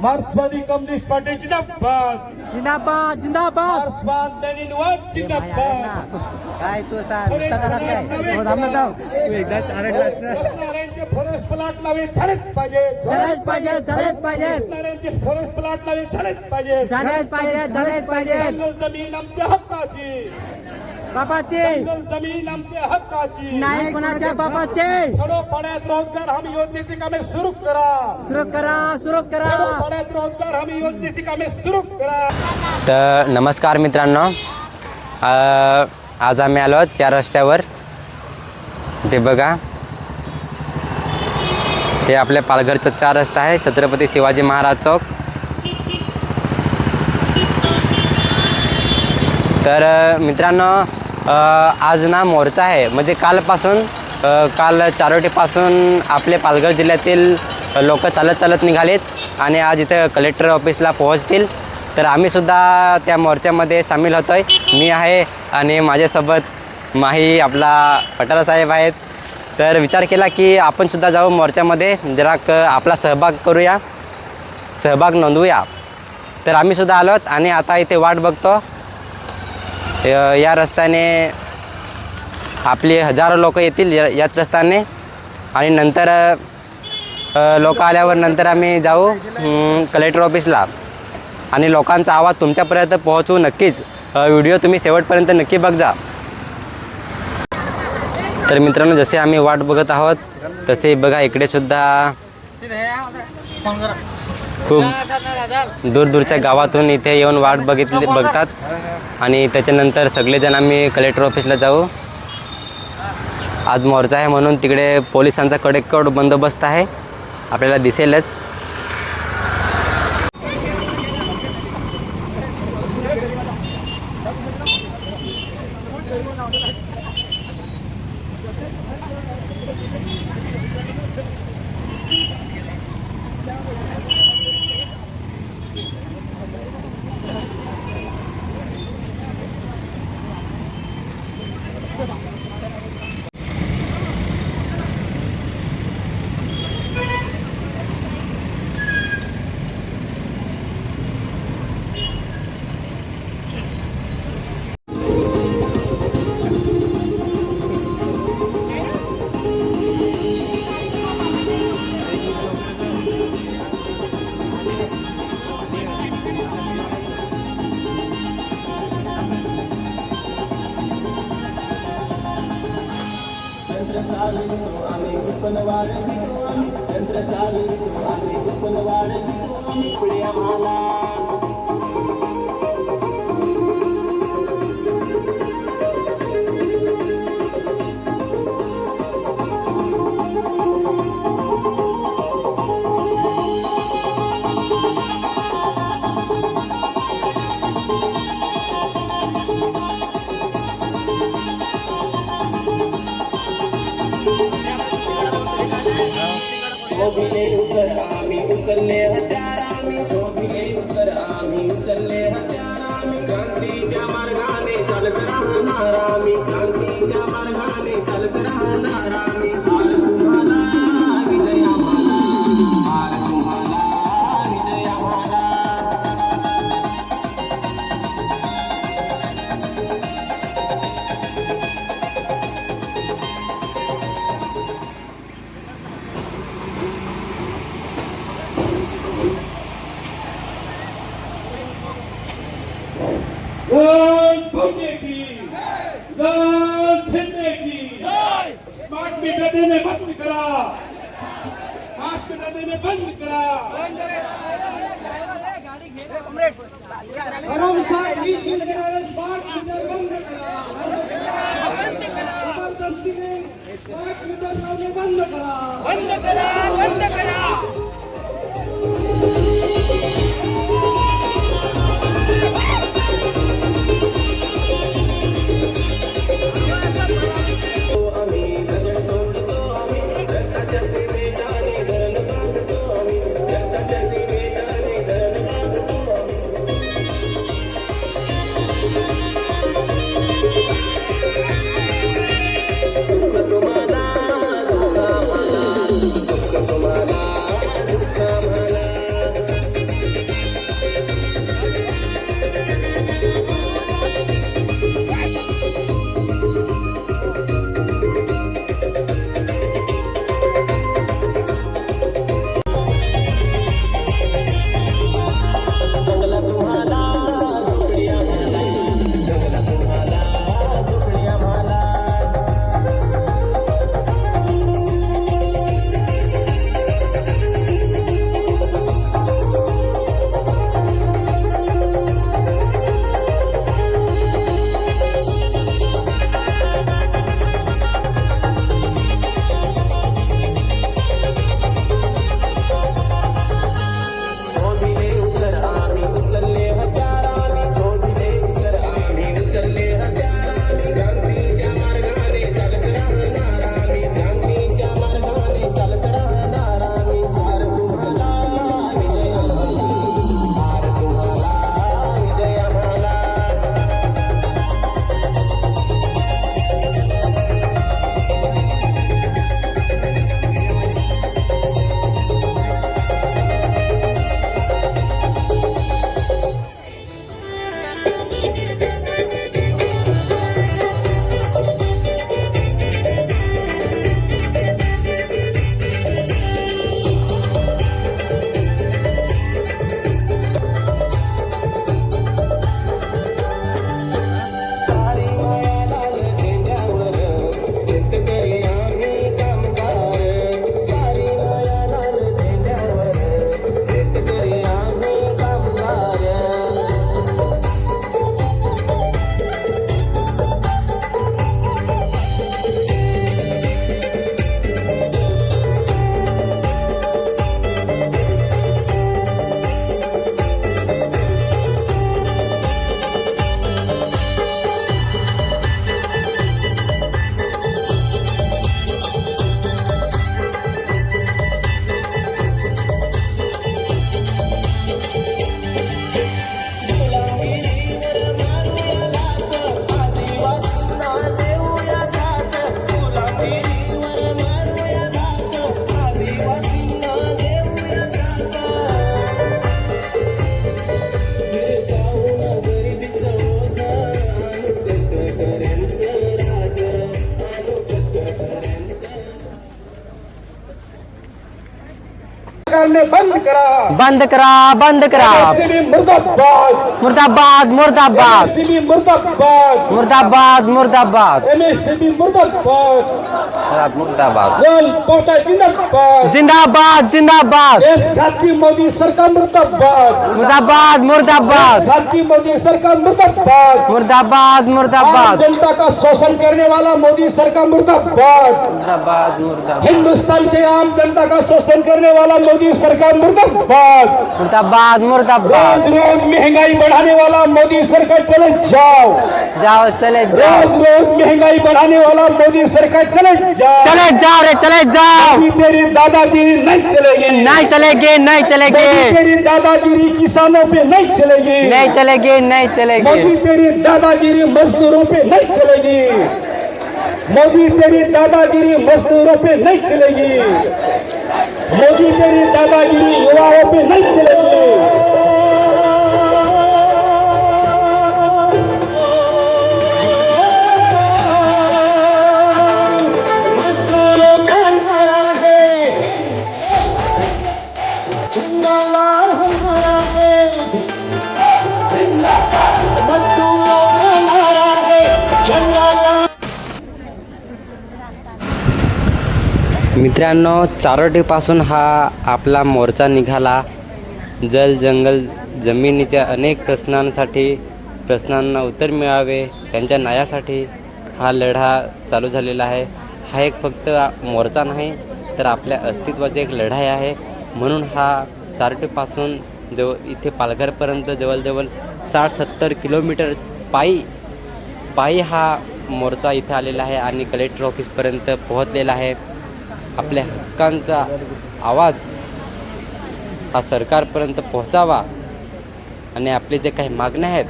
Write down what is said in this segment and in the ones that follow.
मार्क्सवादी communist party जिंदाबाद जिंदाबाद जिंदाबाद. मार्क्सवाद लेनिनवाद जिंदाबाद. काय तू सांग थांबलं जाऊ तू एकदाच आरडलास ना. रस्त्याचे फॉरेस्ट प्लॉट लावे झालेच पाहिजे. झालेच पाहिजे झालेच पाहिजे रस्त्याचे फॉरेस्ट प्लॉट लावे झालेच पाहिजे. झालेच पाहिजे झालेच पाहिजे. जंगल जमीन आमच्या हक्काची. बापाचे जंगल जमीन आमच्या हक्काची. नाही कोणाच्या बापाचे. खेडोपाड्यात रोजगार हमी योजनेची कामे सुरू करा. सुरू करा सुरू करा. खेडोपाड्यात रोजगार हमी योजनेची कामे सुरू करा. तर नमस्कार मित्रांनो, आज आम्ही आलो 4 रस्त्यावर. ते बघा, हे आपल्या पालघरचा 4 रस्ता आहे, छत्रपती शिवाजी महाराज चौक. तर मित्रांनो, आज ना मोर्चा आहे. म्हणजे काल चारोटीपासून आपले पालघर जिल्ह्यातील लोक चालत निघालेत आणि आज इथं कलेक्टर ऑफिसला पोहोचतील. तर आम्हीसुद्धा त्या मोर्चामध्ये सामील होतो आहे. मी आहे आणि माझ्यासोबत माही आपला पटाला साहेब आहेत. तर विचार केला की आपणसुद्धा जाऊ मोर्चामध्ये, जरा आपला सहभाग नोंदवूया. तर आम्हीसुद्धा आलोत आणि आता इथे वाट बघतो. या रस्त्याने आपली हजारो लोक येतील याच रस्त्याने आणि नंतर लोक आल्यावर नंतर आम्ही जाऊ कलेक्टर ऑफिसला आणि लोकांचा आवाज तुमच्यापर्यंत पोहोचवू नक्कीच. व्हिडिओ तुम्ही शेवटपर्यंत नक्की बघा. तर मित्रांनो, जसे आम्ही वाट बघत आहोत तसे बघा इकडे सुद्धा खूप दूरदूरच्या गावातून इथे येऊन वाट बघतात आणि त्याच्यानंतर सगळेजण आम्ही कलेक्टर ऑफिसला जाऊ. आज मोर्चा आहे म्हणून तिकडे पोलिसांचा कडेकोट बंदोबस्त आहे, आपल्याला दिसेलच. उचलले हत्यार आम्ही, शोभिले उत्तर आम्ही उचलले हत्यार आम्ही. क्रांतीच्या मार्गाने चालत राहणार आम्ही, क्रांतीच्या मार्गाने चालत राहणार आम्ही. हार तुम्हाला विजय आम्हाला, हार तुम्हाला विजय आम्हाला. स्मार्ट मीटर देने बंद करा, फास्ट मीटर देने बंद करा. स्मार्ट मीटर बंद करा, जबरदस्तीने स्मार्ट मीटर लावणे बंद करा, बंद करा, बंद करा. बंद करा बंद करा बंद करा MSME मुर्दाबाद मुर्दाबाद मुर्दाबाद MSME मुर्दाबाद मुर्दाबाद मुर्दाबाद MSME मुर्दाबाद मुर्दाबाद वर्ल्ड पोर्टा जिंदाबाद जिंदाबाद जिंदाबाद देश घाती मोदी सरकार मुर्दाबाद मुर्दाबाद मुर्दाबाद घाती मोदी सरकार मुर्दाबाद मुर्दाबाद आम मुर्दाबाद जनता का शोषण करने वाला मोदी सरकार मुर्दाबाद मुर्दाबाद मुर्दाबाद हिंदुस्तान के आम जनता का शोषण करने वाला मोदी सरकार मुर्दाबाद मुर्दाबाद मुर्दाबाद रोज रोज महंगाई बढ़ाने वाला मोदी सरकार चले जाओ जाओ चले जाओ रोज रोज महंगाई बढ़ाने वाला मोदी सरकार चले जाओ चले जाओ रे चले जाओ अभी तेरी दादागिरी नहीं चलेगी नहीं चलेगी नहीं चलेगी मोदी तेरी दादागिरी किसानों पे नहीं चलेगी नहीं चलेगी नहीं चलेगी मोदी तेरी दादागिरी मजदूरों पे नहीं चलेगी मोदी तेरी दादागिरी मजदूरों पे नहीं चलेगी मोदी तेरी दादागिरी युवाओं पे नहीं चलेगी मित्रांनो, चारोटीपासून हा आपला मोर्चा निघाला. जल जंगल जमिनीच्या अनेक प्रश्नांना उत्तर मिळावे, त्यांच्या न्यायासाठी हा लढा चालू झालेला आहे. हा एक फक्त मोर्चा नाही तर आपल्या अस्तित्वाचा एक लढाई आहे. म्हणून हा चारोटीपासून इथे पालघरपर्यंत जवळजवळ 60-70 किलोमीटर पायी हा मोर्चा इथे आलेला आहे आणि कलेक्टर ऑफिसपर्यंत पोहोचलेला आहे. आपल्या हक्कांचा आवाज हा सरकारपर्यंत पोहोचावा आणि आपले जे काही मागण्या आहेत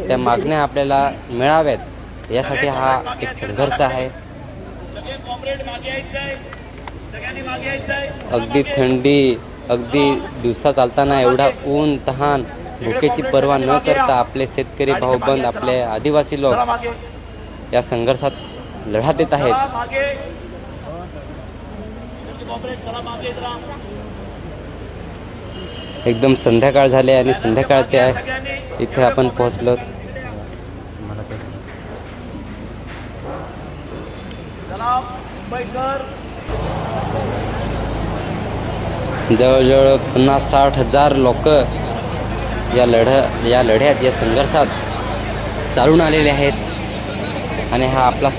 त्या मागण्या आपल्याला मिळाव्यात यासाठी हा एक संघर्ष आहे. अगदी थंडी, अगदी दिवसा चालताना एवढा ऊन तहान भुकेची पर्वा न करता आपले शेतकरी भाऊबंद, आपले आदिवासी लोक या संघर्षात लढा देत आहेत. एकदम संध्याकाळ झाले आणि संध्याकाळचे आहे इथे आपण पोहोचलो. जवळजवळ 50-60 लोक या लढ्यात या संघर्षात चालून आलेले आहेत आणि हा आपला